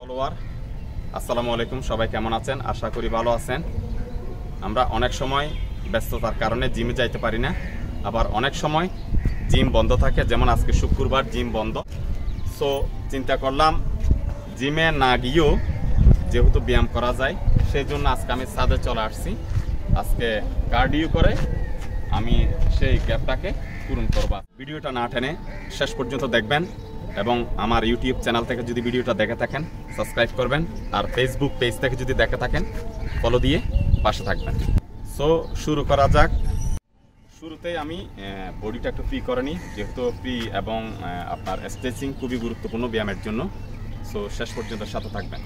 Follower আসসালামু আলাইকুম। সবাই কেমন আছেন? আশা করি ভালো আছেন। আমরা অনেক সময় ব্যস্ততার কারণে জিমে যাইতে পারি না, আবার অনেক সময় জিম বন্ধ থাকে, যেমন আজকে শুক্রবার জিম বন্ধ। সো চিন্তা করলাম জিমে না গিয়েও যেহেতু ব্যায়াম করা যায়, সেই জন্য আজকে আমি ছাদে চলে আসছি। আজকে কার্ডিও করে আমি সেই গ্যাপটাকে পূরণ করব। ভিডিওটা না টেনে শেষ পর্যন্ত দেখবেন এবং আমার ইউটিউব চ্যানেল থেকে যদি ভিডিওটা দেখে থাকেন সাবস্ক্রাইব করবেন, আর ফেসবুক পেজ থেকে যদি দেখে থাকেন ফলো দিয়ে পাশে থাকবেন। সো শুরু করা যাক। শুরুতেই আমি বডিটা একটু ফ্রি করে নিই, যেহেতু ফ্রি এবং আপনার স্ট্রেচিং খুবই গুরুত্বপূর্ণ ব্যায়ামের জন্য। সো শেষ পর্যন্ত সাথে থাকবেন।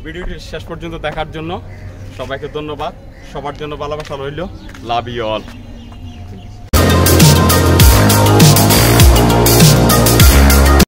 ভিডিওটি শেষ পর্যন্ত দেখার জন্য সবাইকে ধন্যবাদ। সবার জন্য ভালোবাসা রইল। Love you all.